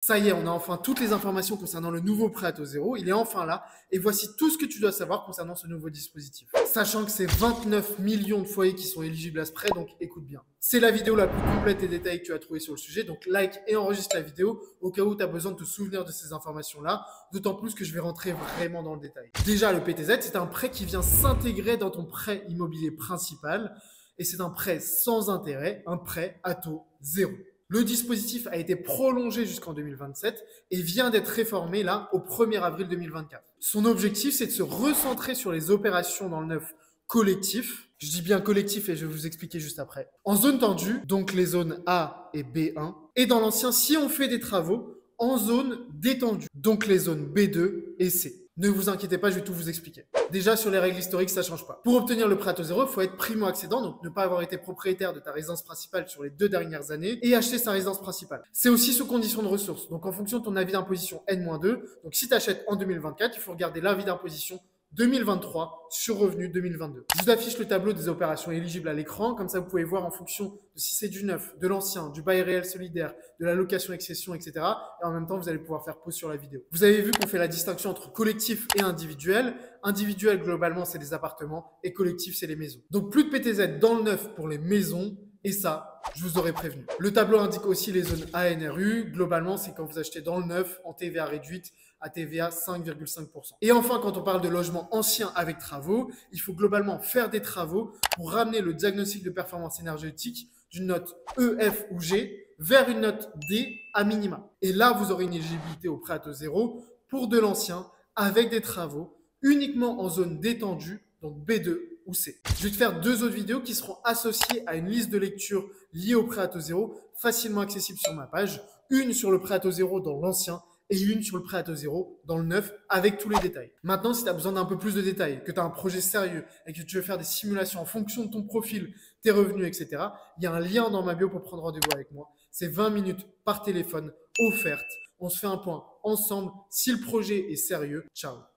Ça y est, on a enfin toutes les informations concernant le nouveau prêt à taux zéro. Il est enfin là. Et voici tout ce que tu dois savoir concernant ce nouveau dispositif. Sachant que c'est 29 millions de foyers qui sont éligibles à ce prêt, donc écoute bien. C'est la vidéo la plus complète et détaillée que tu as trouvée sur le sujet. Donc like et enregistre la vidéo au cas où tu as besoin de te souvenir de ces informations-là. D'autant plus que je vais rentrer vraiment dans le détail. Déjà, le PTZ, c'est un prêt qui vient s'intégrer dans ton prêt immobilier principal. Et c'est un prêt sans intérêt, un prêt à taux zéro. Le dispositif a été prolongé jusqu'en 2027 et vient d'être réformé là au 1er avril 2024. Son objectif, c'est de se recentrer sur les opérations dans le neuf collectif. Je dis bien collectif et je vais vous expliquer juste après. En zone tendue, donc les zones A et B1. Et dans l'ancien, si on fait des travaux, en zone détendue, donc les zones B2 et C. Ne vous inquiétez pas, je vais tout vous expliquer. Déjà, sur les règles historiques, ça ne change pas. Pour obtenir le prêt à taux zéro, il faut être primo-accédant, donc ne pas avoir été propriétaire de ta résidence principale sur les 2 dernières années et acheter sa résidence principale. C'est aussi sous condition de ressources, donc en fonction de ton avis d'imposition N-2. Donc si tu achètes en 2024, il faut regarder l'avis d'imposition 2023 sur revenu 2022. Je vous affiche le tableau des opérations éligibles à l'écran, comme ça vous pouvez voir en fonction de si c'est du neuf, de l'ancien, du bail réel solidaire, de la location-accession, etc. Et en même temps, vous allez pouvoir faire pause sur la vidéo. Vous avez vu qu'on fait la distinction entre collectif et individuel. Individuel, globalement, c'est les appartements et collectif, c'est les maisons. Donc plus de PTZ dans le neuf pour les maisons. Et ça, je vous aurais prévenu. Le tableau indique aussi les zones ANRU. Globalement, c'est quand vous achetez dans le neuf en TVA réduite à TVA 5,5%. Et enfin, quand on parle de logement ancien avec travaux, il faut globalement faire des travaux pour ramener le diagnostic de performance énergétique d'une note E, F ou G vers une note D à minima. Et là, vous aurez une éligibilité au prêt à taux zéro pour de l'ancien avec des travaux uniquement en zone détendue, donc B2 ou C. Je vais te faire 2 autres vidéos qui seront associées à une liste de lecture liée au prêt à taux zéro, facilement accessible sur ma page. Une sur le prêt à taux zéro dans l'ancien et une sur le prêt à taux zéro dans le neuf avec tous les détails. Maintenant, si tu as besoin d'un peu plus de détails, que tu as un projet sérieux et que tu veux faire des simulations en fonction de ton profil, tes revenus, etc., il y a un lien dans ma bio pour prendre rendez-vous avec moi. C'est 20 minutes par téléphone, offerte. On se fait un point ensemble. Si le projet est sérieux, ciao.